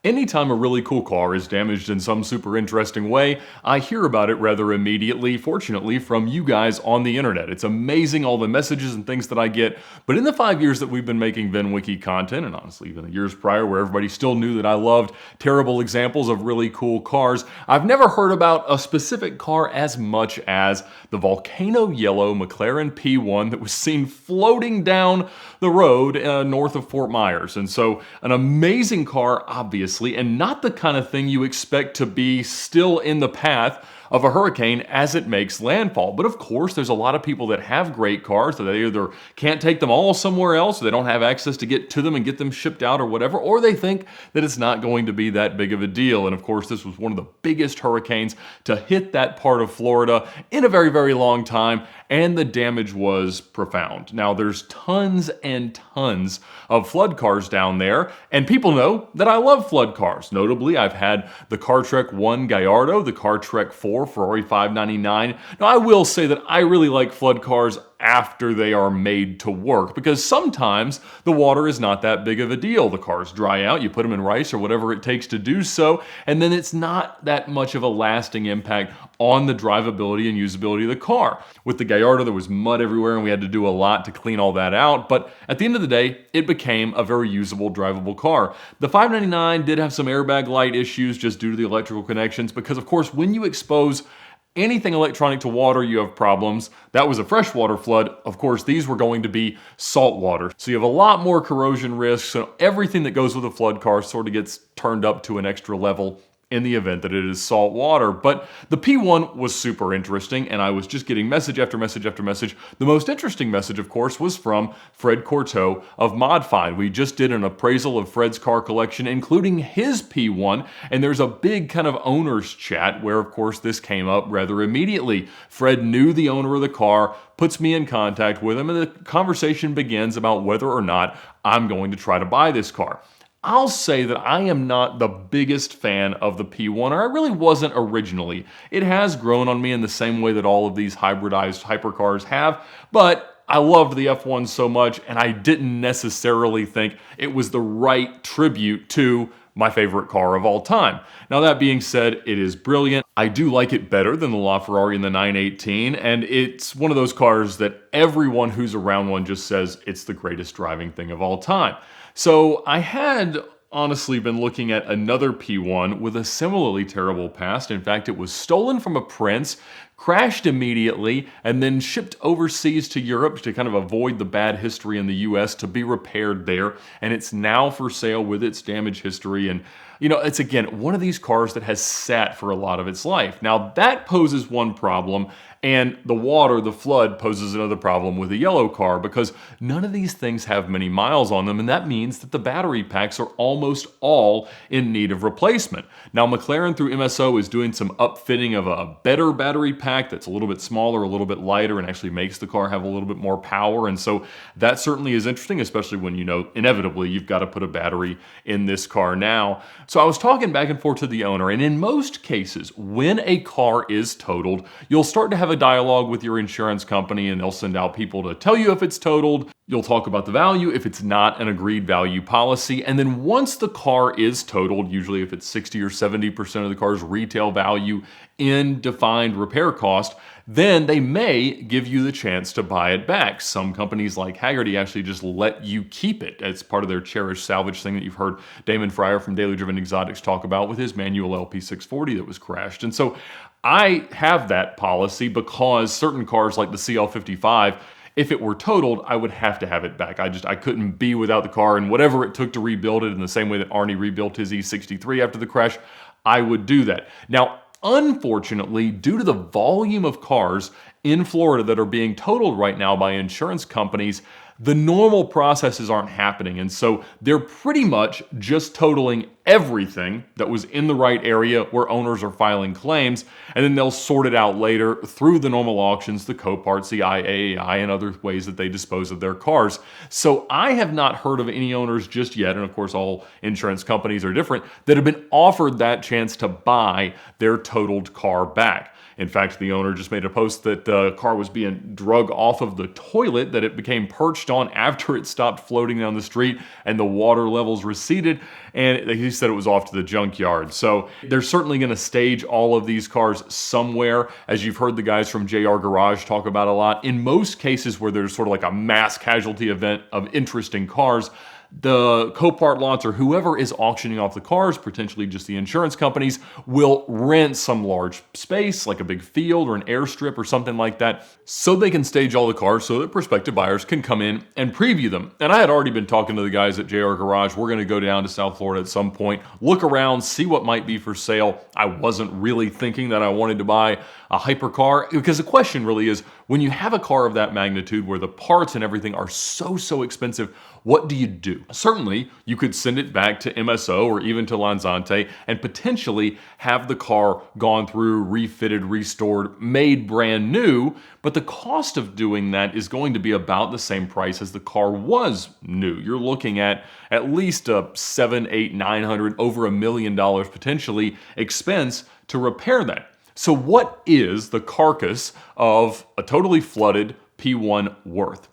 Anytime a really cool car is damaged in some super interesting way, I hear about it rather immediately, fortunately, from you guys on the internet. It's amazing all the messages and things that I get, but in the 5 years that we've been making VINwiki content, and honestly even the years prior where everybody still knew that I loved terrible examples of really cool cars, I've never heard about a specific car as much as the volcano yellow McLaren P1 that was seen floating down the road north of Fort Myers. And so an amazing car, obviously, and not the kind of thing you expect to be still in the path of a hurricane as it makes landfall. But of course, there's a lot of people that have great cars that they either can't take them all somewhere else, or they don't have access to get to them and get them shipped out or whatever, or they think that it's not going to be that big of a deal. And of course, this was one of the biggest hurricanes to hit that part of Florida in a very, very long time, and the damage was profound. Now, there's tons and tons of flood cars down there, and people know that I love flood cars. Notably, I've had the CarTrek 1 Gallardo, the CarTrek 4 Ferrari 599. Now, I will say that I really like flood cars after they are made to work, because sometimes the water is not that big of a deal. The cars dry out, you put them in rice or whatever it takes to do so, and then it's not that much of a lasting impact on the drivability and usability of the car. With the Gallardo, there was mud everywhere and we had to do a lot to clean all that out, but at the end of the day, it became a very usable, drivable car. The 599 did have some airbag light issues just due to the electrical connections, because of course, when you expose anything electronic to water, you have problems. That was a freshwater flood. Of course, these were going to be salt water. So you have a lot more corrosion risk. So everything that goes with a flood car sort of gets turned up to an extra level in the event that it is salt water. But the P1 was super interesting, and I was just getting message after message after message. The most interesting message, of course, was from Fred Courteau of ModFind. We just did an appraisal of Fred's car collection, including his P1, and there's a big kind of owner's chat where, of course, this came up rather immediately. Fred knew the owner of the car, puts me in contact with him, and the conversation begins about whether or not I'm going to try to buy this car. I'll say that I am not the biggest fan of the P1, or I really wasn't originally. It has grown on me in the same way that all of these hybridized hypercars have, but I loved the F1 so much, and I didn't necessarily think it was the right tribute to my favorite car of all time. Now, that being said, it is brilliant. I do like it better than the LaFerrari and the 918, and it's one of those cars that everyone who's around one just says it's the greatest driving thing of all time. So I had honestly been looking at another P1 with a similarly terrible past. In fact, it was stolen from a prince, crashed immediately, and then shipped overseas to Europe to kind of avoid the bad history in the US to be repaired there. And it's now for sale with its damage history. And you know, it's again, one of these cars that has sat for a lot of its life. Now that poses one problem, and the water, the flood, poses another problem with a yellow car, because none of these things have many miles on them, and that means that the battery packs are almost all in need of replacement. Now McLaren through MSO is doing some upfitting of a better battery pack that's a little bit smaller, a little bit lighter, and actually makes the car have a little bit more power, and so that certainly is interesting, especially when you know inevitably you've got to put a battery in this car now. So I was talking back and forth to the owner, and in most cases, when a car is totaled, you'll start to have a dialogue with your insurance company, and they'll send out people to tell you if it's totaled. You'll talk about the value if it's not an agreed value policy, and then once the car is totaled, usually if it's 60 or 70% of the car's retail value in defined repair cost, then they may give you the chance to buy it back. Some companies like Haggerty actually just let you keep it. It's part of their cherished salvage thing that you've heard Damon Fryer from Daily Driven Exotics talk about with his manual LP640 that was crashed. And so I have that policy because certain cars like the CL55, if it were totaled, I would have to have it back. I couldn't be without the car, and whatever it took to rebuild it in the same way that Arnie rebuilt his E63 after the crash, I would do that. Now, unfortunately, due to the volume of cars in Florida that are being totaled right now by insurance companies, the normal processes aren't happening. And so they're pretty much just totaling everything that was in the right area where owners are filing claims, and then they'll sort it out later through the normal auctions, the Coparts, the IAAI, and other ways that they dispose of their cars. So I have not heard of any owners just yet, and of course all insurance companies are different, that have been offered that chance to buy their totaled car back. In fact, the owner just made a post that the car was being drug off of the toilet that it became perched on after it stopped floating down the street and the water levels receded. and he said it was off to the junkyard. So they're certainly going to stage all of these cars somewhere, as you've heard the guys from JR Garage talk about a lot. In most cases where there's sort of like a mass casualty event of interesting cars, the Copart lots or whoever is auctioning off the cars, potentially just the insurance companies, will rent some large space, like a big field or an airstrip or something like that, so they can stage all the cars so that prospective buyers can come in and preview them. And I had already been talking to the guys at JR Garage. We're going to go down to South Florida at some point, look around, see what might be for sale. I wasn't really thinking that I wanted to buy a hypercar, because the question really is, when you have a car of that magnitude where the parts and everything are so expensive, what do you do? Certainly, you could send it back to MSO or even to Lanzante and potentially have the car gone through, refitted, restored, made brand new, but the cost of doing that is going to be about the same price as the car was new. You're looking at least a $700, $800, $900, over $1 million potentially expense to repair that. So what is the carcass of a totally flooded P1 worth?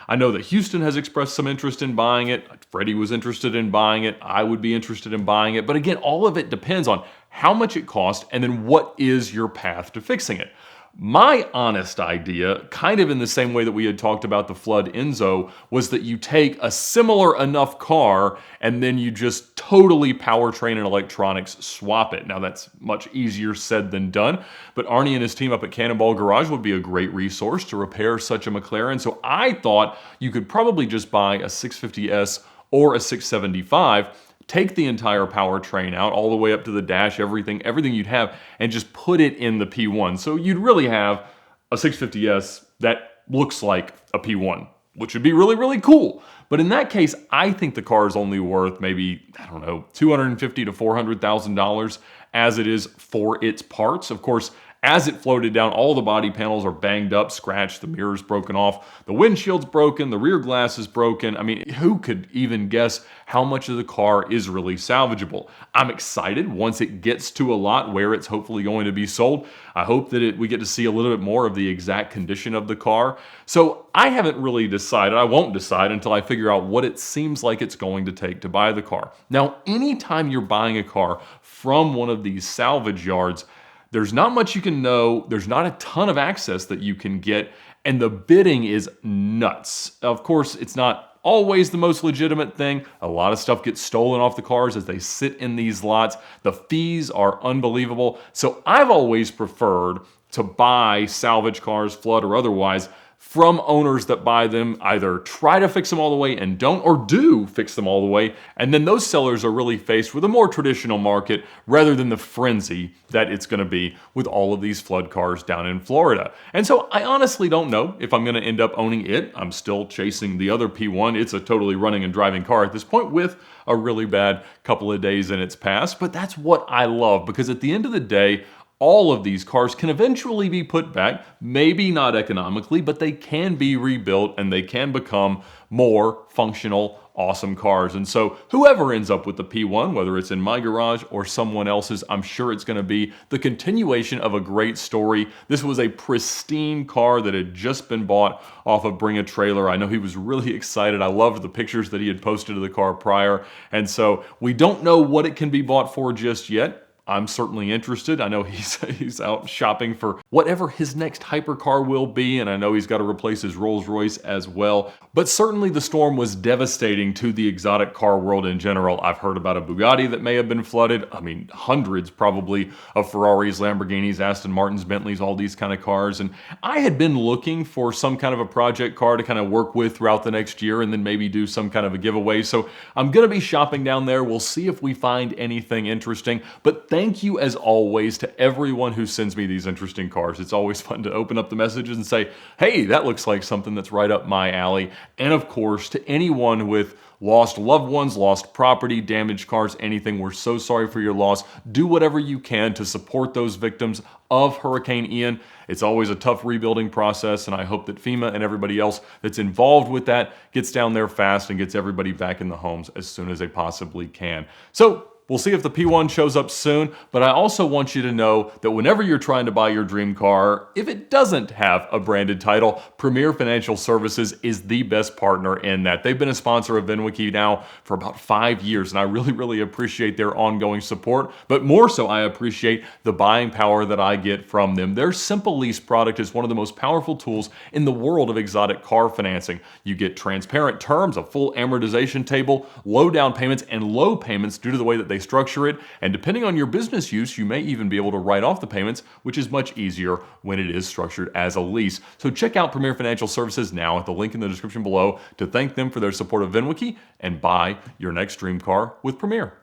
I know that Houston has expressed some interest in buying it. Freddie was interested in buying it. I would be interested in buying it. But again, all of it depends on how much it costs and then what is your path to fixing it. My honest idea, kind of in the same way that we had talked about the Flood Enzo, was that you take a similar enough car and then you just totally powertrain and electronics swap it. Now that's much easier said than done, but Arnie and his team up at Cannonball Garage would be a great resource to repair such a McLaren. So I thought you could probably just buy a 650S or a 675, take the entire powertrain out, all the way up to the dash, everything you'd have, and just put it in the P1. So you'd really have a 650S that looks like a P1, which would be really cool. But in that case, I think the car is only worth maybe, I don't know, $250,000 to $400,000 as it is for its parts. Of course, as it floated down, all the body panels are banged up, scratched, the mirror's broken off, the windshield's broken, the rear glass is broken. I mean, who could even guess how much of the car is really salvageable? I'm excited once it gets to a lot where it's hopefully going to be sold. I hope that we get to see a little bit more of the exact condition of the car. So I haven't really decided. I won't decide until I figure out what it seems like it's going to take to buy the car. Now, anytime you're buying a car from one of these salvage yards, there's not much you can know. There's not a ton of access that you can get, and the bidding is nuts. Of course, it's not always the most legitimate thing. A lot of stuff gets stolen off the cars as they sit in these lots. The fees are unbelievable. So I've always preferred to buy salvage cars, flood or otherwise, from owners that buy them, either try to fix them all the way and don't, or do fix them all the way. And then those sellers are really faced with a more traditional market rather than the frenzy that it's going to be with all of these flood cars down in Florida. And so I honestly don't know if I'm going to end up owning it. I'm still chasing the other P1. It's a totally running and driving car at this point with a really bad couple of days in its past. But that's what I love, because at the end of the day, all of these cars can eventually be put back, maybe not economically, but they can be rebuilt and they can become more functional, awesome cars. And so whoever ends up with the P1, whether it's in my garage or someone else's, I'm sure it's going to be the continuation of a great story. This was a pristine car that had just been bought off of Bring a Trailer. I know he was really excited. I loved the pictures that he had posted of the car prior. And so we don't know what it can be bought for just yet. I'm certainly interested. I know he's out shopping for whatever his next hypercar will be, and I know he's got to replace his Rolls Royce as well. But certainly the storm was devastating to the exotic car world in general. I've heard about a Bugatti that may have been flooded. I mean, hundreds probably of Ferraris, Lamborghinis, Aston Martins, Bentleys, all these kind of cars. And I had been looking for some kind of a project car to kind of work with throughout the next year and then maybe do some kind of a giveaway. So I'm going to be shopping down there. We'll see if we find anything interesting. But thank you, as always, to everyone who sends me these interesting cars. It's always fun to open up the messages and say, hey, that looks like something that's right up my alley. And of course, to anyone with lost loved ones, lost property, damaged cars, anything, we're so sorry for your loss. Do whatever you can to support those victims of Hurricane Ian. It's always a tough rebuilding process, and I hope that FEMA and everybody else that's involved with that gets down there fast and gets everybody back in the homes as soon as they possibly can. So We'll see if the P1 shows up soon, but I also want you to know that whenever you're trying to buy your dream car, if it doesn't have a branded title, Premier Financial Services is the best partner in that. They've been a sponsor of VINwiki now for about 5 years, and I really appreciate their ongoing support, but more so I appreciate the buying power that I get from them. Their Simple Lease product is one of the most powerful tools in the world of exotic car financing. You get transparent terms, a full amortization table, low down payments, and low payments due to the way that they structure it, and depending on your business use, you may even be able to write off the payments, which is much easier when it is structured as a lease. So check out Premier Financial Services now at the link in the description below to thank them for their support of VINwiki and buy your next dream car with Premier.